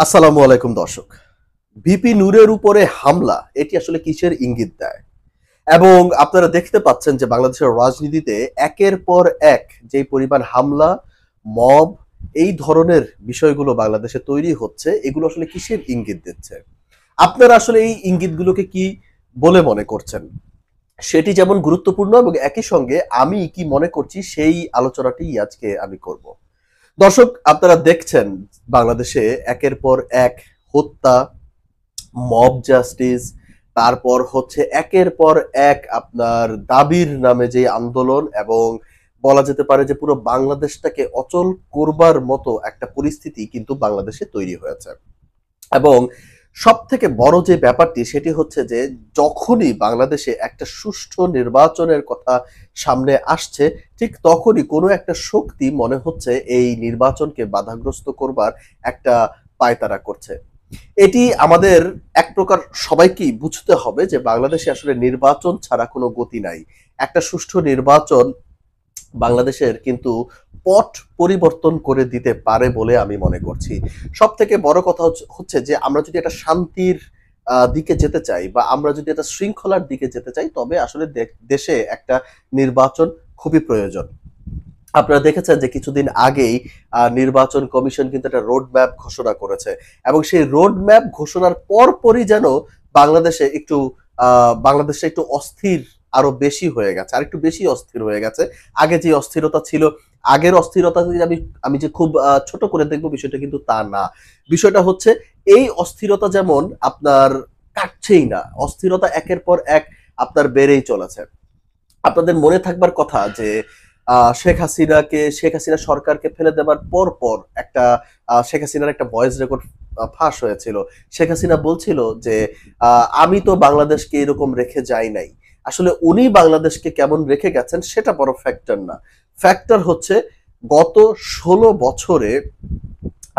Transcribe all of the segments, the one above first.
আসসালামু আলাইকুম দর্শক। ভিপি নূরের উপরে হামলা এটি আসলে কিসের ইঙ্গিত দেয়? এবং আপনারা দেখতে পাচ্ছেন যে বাংলাদেশের রাজনীতিতে একের পর এক যেই পরিমাণ হামলা, মব এই ধরনের বিষয়গুলো বাংলাদেশে তৈরি হচ্ছে, এগুলো আসলে কিসের ইঙ্গিত দিচ্ছে? আপনারা আসলে এই ইঙ্গিতগুলোকে কি বলে মনে করছেন? সেটি যেমন গুরুত্বপূর্ণ এবং একই সঙ্গে আমি কি মনে করছি সেই আলোচনাটি আজকে আমি করব। দর্শক, আপনারা দেখছেন বাংলাদেশে একের পর এক হত্যা, মব জাস্টিস, তারপর হচ্ছে একের পর এক আপনার দাবির নামে যে আন্দোলন, এবং বলা যেতে পারে যে পুরো বাংলাদেশটাকে অচল করবার মতো একটা পরিস্থিতি কিন্তু বাংলাদেশে তৈরি হয়েছে। এবং সব থেকে বড় যে ব্যাপারটি সেটি হচ্ছে যে যখনই বাংলাদেশে একটা সুষ্ঠু নির্বাচনের কথা সামনে আসছে, ঠিক তখনই কোনো একটা শক্তি মনে হচ্ছে এই নির্বাচনকে বাধাগ্রস্ত করবার একটা পায়তারা করছে। এটি আমাদের এক প্রকার সবাইকেই বুঝতে হবে যে বাংলাদেশে আসলে নির্বাচন ছাড়া কোনো গতি নাই। একটা সুষ্ঠু নির্বাচন বাংলাদেশের কিন্তু পট পরিবর্তন করে দিতে পারে বলে আমি মনে করছি। সবথেকে বড় কথা হচ্ছে যে আমরা যদি একটা শান্তির দিকে যেতে চাই বা আমরা যদি একটা শৃঙ্খলার দিকে যেতে চাই, তবে আসলে দেশে একটা নির্বাচন খুবই প্রয়োজন। আপনারা দেখেছেন যে কিছুদিন আগেই নির্বাচন কমিশন কিন্তু একটা রোড ম্যাপ ঘোষণা করেছে, এবং সেই রোড ম্যাপ ঘোষণার পরপরই যেন বাংলাদেশে একটু বাংলাদেশে একটু অস্থির আরো বেশি হয়ে গেছে, আর একটু বেশি অস্থির হয়ে গেছে। আগে যে অস্থিরতা ছিল, আগের অস্থিরতা যে আমি যে খুব ছোট করে দেখবো, বিষয়টা কিন্তু তা না। বিষয়টা হচ্ছে এই অস্থিরতা যেমন আপনার কাটছেই না, অস্থিরতা একের পর এক আপনার বেড়েই চলেছে। আপনাদের মনে থাকবার কথা যে শেখ হাসিনা সরকারকে ফেলে দেবার পর পর একটা শেখ হাসিনার একটা ভয়েস রেকর্ড ফাঁস হয়েছিল। শেখ হাসিনা বলছিল যে আমি তো বাংলাদেশকে এরকম রেখে যাই নাই। আসলে উনি বাংলাদেশকে কেমন রেখে গেছেন সেটা বড় ফ্যাক্টর না। ফ্যাক্টর হচ্ছে গত ১৬ বছরে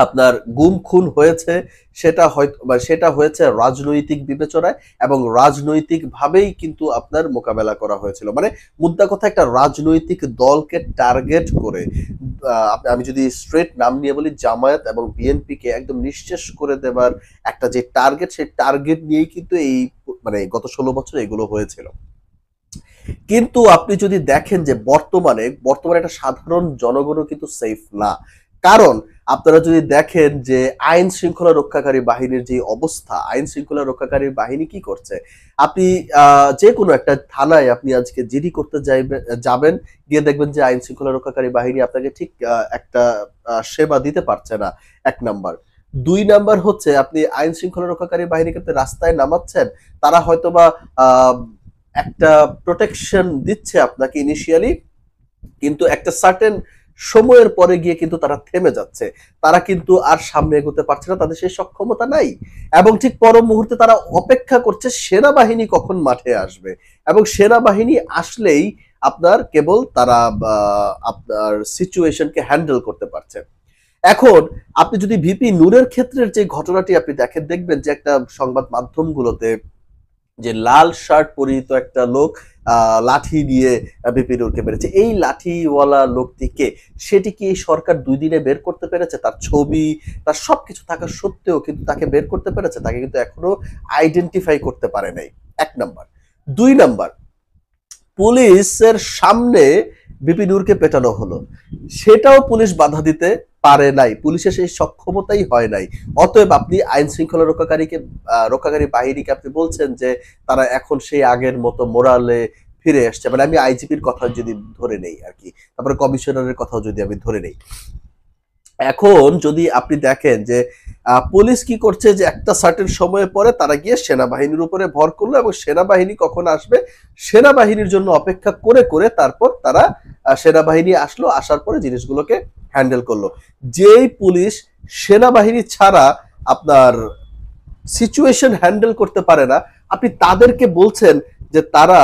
আপনার গুম খুন হয়েছে, সেটা হয়তো বা সেটা হয়েছে রাজনৈতিক বিবেচনায়, এবং রাজনৈতিক ভাবেই কিন্তু আপনার মোকাবেলা করা হয়েছিল। মানে মুদ্রা কথা, একটা রাজনৈতিক দলকে টার্গেট করে আমি যদি স্ট্রেট নাম নিয়ে বলি, জামায়াত এবং বিএনপি কে একদম নিঃশেষ করে দেবার একটা যে টার্গেট, সেই টার্গেট নিয়েই কিন্তু এই মানে গত ১৬ বছর এগুলো হয়েছিল। কিন্তু আপনি যদি দেখেন যে বর্তমানে একটা সাধারণ জনগণও কিন্তু সেফ না। কারণ আপনারা যদি দেখেন যে আইন শৃঙ্খলা রক্ষাকারী বাহিনীর যে অবস্থা, আইন শৃঙ্খলা রক্ষাকারী বাহিনী কি করছে? আপনি যে কোনো একটা থানায় আপনি আজকে জিডি করতে যাবেন, গিয়ে দেখবেন যে আইন শৃঙ্খলা রক্ষাকারী বাহিনী আপনাকে ঠিক একটা সেবা দিতে পারছে না, ১ নাম্বার। ২ নাম্বার হচ্ছে আপনি আইন শৃঙ্খলা রক্ষাকারী বাহিনীকে আপনি রাস্তায় নামাচ্ছেন, তারা হয়তোবা আ একটা প্রোটেকশন দিচ্ছে আপনাকে ইনিশিয়ালি, কিন্তু একটা সার্টেন সময়ের পরে গিয়ে কিন্তু তারা থেমে যাচ্ছে। তারা কিন্তু আর সামনে এগোতে পারছে না, তাদের সেই সক্ষমতা নাই। এবং ঠিক পর মুহূর্তে তারা অপেক্ষা করছে সেনাবাহিনী কখন মাঠে আসবে, এবং সেনাবাহিনী আসলেই আপনার কেবল তারা আপনার সিচুয়েশনকে হ্যান্ডেল করতে পারছে। এখন আপনি যদি ভিপি নূরের ক্ষেত্রের যে ঘটনাটি আপনি দেখবেন যে একটা সংবাদ মাধ্যমগুলোতে যে লাল শার্ট পরিহিত একটা লোক লাঠি দিয়ে ভিপি নূরকে মেরেছে। এই লাঠিওয়ালা লোকটিকে, সেটি কি এই সরকার ২ দিনে বের করতে পেরেছে? তার ছবি, তার সবকিছু থাকা সত্ত্বেও কিন্তু তাকে বের করতে পেরেছে? তাকে কিন্তু এখনো আইডেন্টিফাই করতে পারে নাই, ১ নাম্বার। ২ নাম্বার, পুলিশের সামনে ভিপি নূরকে পেটানো হলো, সেটাও পুলিশ বাধা দিতে পারে নাই, পুলিশের সেই সক্ষমতাই হয় নাই। অতএব আপনি আইন শৃঙ্খলা রক্ষাকারী বাহিনীকে আপনি বলছেন যে তারা এখন সেই আগের মতো মোরালে ফিরে আসছে। মানে আমি আইজিপির কথা যদি ধরে নেই আর কি, তারপরে কমিশনারের কথাও যদি আমি ধরে নেই, এখন যদি আপনি দেখেন যে পুলিশ কি করছে, যে একটা সার্টেন সময়ের পরে তারা গিয়ে সেনাবাহিনীর উপরে ভর করলো, এবং সেনাবাহিনী কখন আসবে সেনাবাহিনীর জন্য অপেক্ষা করে করে তারপর তারা সেনাবাহিনী আসলো, আসার পরে জিনিসগুলোকে হ্যান্ডেল করলো। যেই পুলিশ সেনাবাহিনী ছাড়া আপনার সিচুয়েশন হ্যান্ডেল করতে পারে না, আপনি তাদেরকে বলছেন যে তারা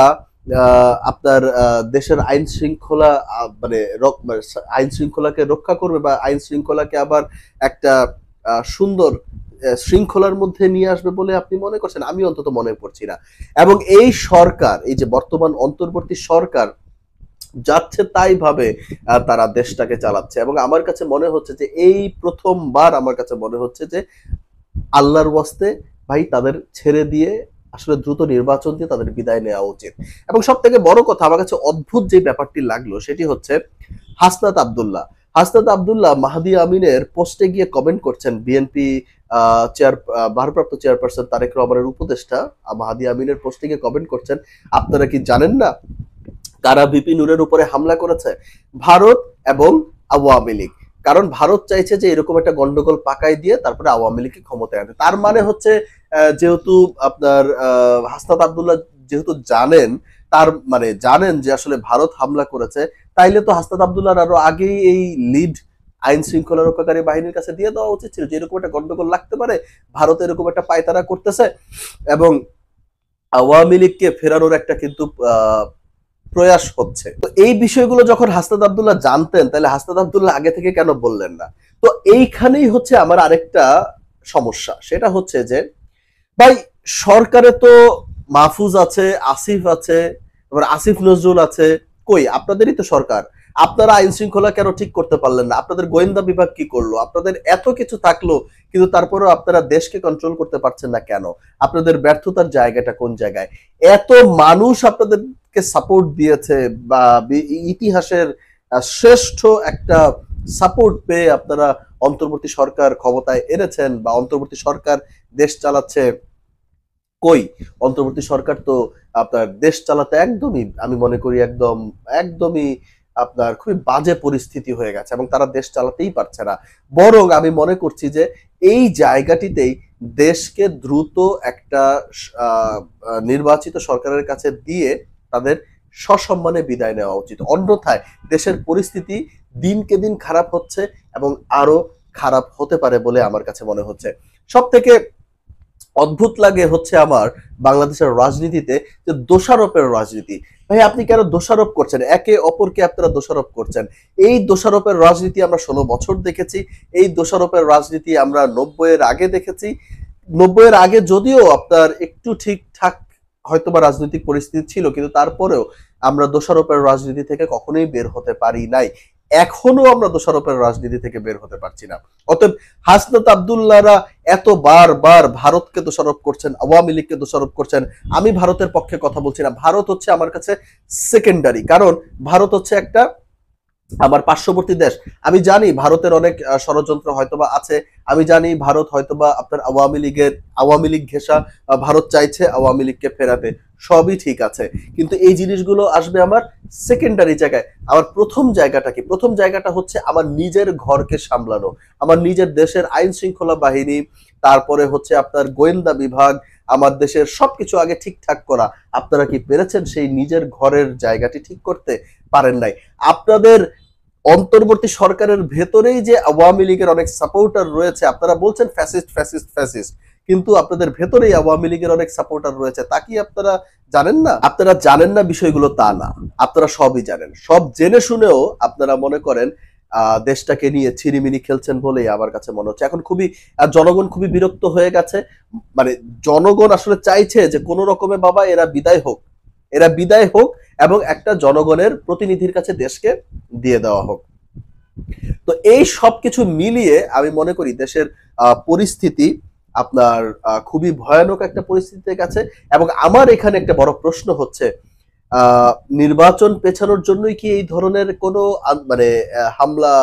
আপনার দেশের আইন শৃঙ্খলা মানে আইন শৃঙ্খলাকে রক্ষা করবে, বা আইন শৃঙ্খলাকে আবার একটা সুন্দর শৃঙ্খলার মধ্যে নিয়ে আসবে বলে আপনি মনে করছেন? আমি অন্তত মনে করছি না। এবং এই সরকার, এই যে বর্তমান অন্তর্বর্তী সরকার যাচ্ছে তাই ভাবে তারা দেশটাকে চালাচ্ছে, এবং আমার কাছে মনে হচ্ছে যে এই প্রথমবার আমার কাছে মনে হচ্ছে যে আল্লাহর ওয়াস্তে ভাই তাদের ছেড়ে দিয়ে আসলে দ্রুত নির্বাচন দিয়ে তাদের বিদায় নেওয়া উচিত। এবং সব থেকে বড় কথা আমার কাছে অদ্ভুত যে ব্যাপারটি লাগলো সেটি হচ্ছে হাসনাত আব্দুল্লাহ। হাসনাত আব্দুল্লাহ মাহদি আমিনের পোস্টে গিয়ে কমেন্ট করছেন, বিএনপি ভারপ্রাপ্ত চেয়ারপারসন তারেক রহমানের উপদেষ্টা মাহদি আমিনের পোস্টে গিয়ে কমেন্ট করছেন, আপনারা কি জানেন না কারা ভিপি নূরের উপরে হামলা করেছে? ভারত এবং আওয়ামী লীগ। কারণ ভারত চাইছে যে এরকম একটা গন্ডগোল পাকাই দিয়ে তারপরে আওয়ামী লীগকে ক্ষমতায় আনতে। তার মানে হচ্ছে যেহেতু আপনার হাসনাত আব্দুল্লাহ যেহেতু জানেন, তার মানে জানেন যে আসলে ভারত হামলা করেছে, তাইলে তো হাসনাত আব্দুল্লাহ আরো আগেই এই লিড আইন শৃঙ্খলা রক্ষাকারী বাহিনীর কাছে দিয়ে দেওয়া উচিত ছিল যে এরকম একটা গন্ডগোল লাগতে পারে, ভারত এরকম একটা পায়তারা করতেছে এবং আওয়ামী লীগকে ফেরানোর একটা কিন্তু প্রয়াস হচ্ছে। তো এই বিষয়গুলো যখন হাসনাত আব্দুল্লাহ জানতেন, তাহলে হাসনাত আব্দুল্লাহ আগে থেকে কেন বললেন না? তো এইখানেই হচ্ছে আমার আরেকটা সমস্যা, সেটা হচ্ছে যে ভাই সরকারে তো মাহফুজ আছে, আসিফ আছে, এবার আসিফ নজরুল আছে, কই আপনাদেরই তো সরকার, আপনারা আইন শৃঙ্খলা কেন ঠিক করতে পারলেন না? আপনাদের গোয়েন্দা বিভাগ কি করলো? আপনাদের এত কিছু থাকলো কিন্তু তারপরেও আপনারা দেশকে কন্ট্রোল করতে পারছেন না কেন? আপনাদের ব্যর্থতার জায়গাটা কোন জায়গায়? এত মানুষ আপনাদেরকে সাপোর্ট দিয়েছে বা ইতিহাসের শ্রেষ্ঠ একটা সাপোর্ট পেয়ে আপনারা অন্তর্বর্তী সরকার ক্ষমতায় এনেছেন বা অন্তর্বর্তী সরকার দেশ চালাচ্ছে। কই অন্তর্বর্তী সরকার তো আপনার দেশ চালাতে একদমই আমি মনে করি একদমই আপনার খুবই বাজে পরিস্থিতি হয়ে গেছে এবং তারা দেশ চালাতেই পারছে না। বরং আমি মনে করছি যে এই জায়গাটিতেই দেশকে দ্রুত একটা নির্বাচিত সরকারের কাছে দিয়ে তাদের সসম্মানে বিদায় নেওয়া উচিত। অন্যথায় দেশের পরিস্থিতি দিনকে দিন খারাপ হচ্ছে এবং আরো খারাপ হতে পারে বলে আমার কাছে মনে হচ্ছে। সব থেকে অদ্ভুত লাগে হচ্ছে আমার বাংলাদেশের রাজনীতিতে যে দোষারোপের রাজনীতি। ভাই আপনি কেন দোষারোপ করছেন? একে অপরকে আপনারা দোষারোপ করছেন। এই দোষারোপের রাজনীতি আমরা 16 বছর দেখেছি। এই দোষারোপের রাজনীতি আমরা 90-এর আগে দেখেছি। 90-এর আগে যদিও আপনার একটু ঠিকঠাক হয়তোবা রাজনৈতিক পরিস্থিতি ছিল, কিন্তু তারপরেও আমরা দোষারোপের রাজনীতি থেকে কখনোই বের হতে পারি নাই। এখনো আমরা দোষারোপের রাজনীতি থেকে বের হতে পারছি না। অতএব হাসনাত আব্দুল্লাহরা এত বার ভারতকে দোষারোপ করছেন, আওয়ামী লীগকে দোষারোপ করছেন। আমি ভারতের পক্ষে কথা বলছি না, ভারত হচ্ছে আমার কাছে সেকেন্ডারি। কারণ ভারত হচ্ছে একটা আমার পার্শ্ববর্তী দেশ। আমি জানি ভারতের অনেক ষড়যন্ত্র হয়তোবা আছে। আমি জানি ভারত হয়তোবা আপনার আওয়ামী লীগ ঘেঁষা ভারত চাইছে আওয়ামী লীগকে ফেরাতে, সবই ঠিক আছে। কিন্তু এই জিনিসগুলো আসবে আমার সেকেন্ডারি জায়গায়। আমার প্রথম জায়গাটা কি? প্রথম জায়গাটা হচ্ছে আমার নিজের ঘরকে সামলানো, আমার নিজের দেশের আইন শৃঙ্খলা বাহিনী, তারপরে হচ্ছে আপনার গোয়েন্দা বিভাগ, আমার দেশের সবকিছু আগে ঠিকঠাক করা। আপনারা কি পেরেছেন সেই নিজের ঘরের জায়গাটি ঠিক করতে? পারেন নাই। আপনাদের অন্তর্বর্তী সরকারের ভেতরেই যে আওয়ামী লীগের অনেক সাপোর্টার রয়েছে, আপনারা বলছেন ফ্যাসিস্ট ফ্যাসিস্ট ফ্যাসিস্ট, কিন্তু আপনাদের ভেতরেই আওয়ামী লীগের অনেক সাপোর্টার রয়েছে। তা কি আপনারা জানেন না? আপনারা জানেন না বিষয়গুলো তা না, আপনারা সবই জানেন। সব জেনে শুনেও আপনারা মনে করেন দেশটাকে নিয়ে ছিনিমিনি খেলছেন বলেই আমার কাছে মনে হচ্ছে। এখন খুবই জনগণ খুবই বিরক্ত হয়ে গেছে। মানে জনগণ আসলে চাইছে যে কোনো রকমে বাবা এরা বিদায় হোক, এরা বিদায় হোক এবং একটা জনগণের প্রতিনিধির কাছে দেশকে দিয়ে দেওয়া হোক। তো এই সবকিছু মিলিয়ে আমি মনে করি দেশের পরিস্থিতি আপনার খুবই ভয়ানক একটা পরিস্থিতিতে গেছে। এবং আমার এখানে একটা বড় প্রশ্ন হচ্ছে, নির্বাচন পেছানোর জন্যই কি এই ধরনের কোনো মানে হামলা,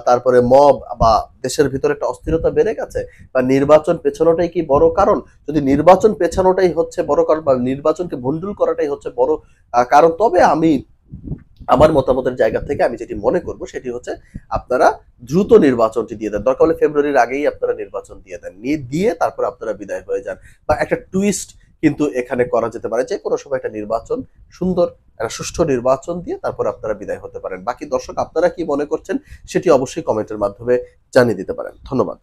তারপরে মব বা দেশের ভিতরে একটা অস্থিরতা বেড়ে গেছে, বা নির্বাচন পেছানোটাই কি বড় কারণ? যদি নির্বাচন পেছানোটাই হচ্ছে বড় কারণ বা নির্বাচনকে ভণ্ডুল করাটাই হচ্ছে বড় কারণ, তবে আমি আমার মতামতের জায়গা থেকে আমি যেটি মনে করব সেটি হচ্ছে আপনারা দ্রুত নির্বাচনটি দিয়ে দেন। দরকার হলে ফেব্রুয়ারির আগেই আপনারা নির্বাচন দিয়ে দেন, দিয়ে তারপর আপনারা বিদায় হয়ে যান। বা একটা টুইস্ট কিন্তু এখানে করা যেতে পারে, যে কোনো সময় একটা নির্বাচন, সুন্দর একটা সুষ্ঠু নির্বাচন দিয়ে তারপর আপনারা বিদায় হতে পারেন। বাকি দর্শক আপনারা কি মনে করছেন সেটি অবশ্যই কমেন্টের মাধ্যমে জানিয়ে দিতে পারেন। ধন্যবাদ।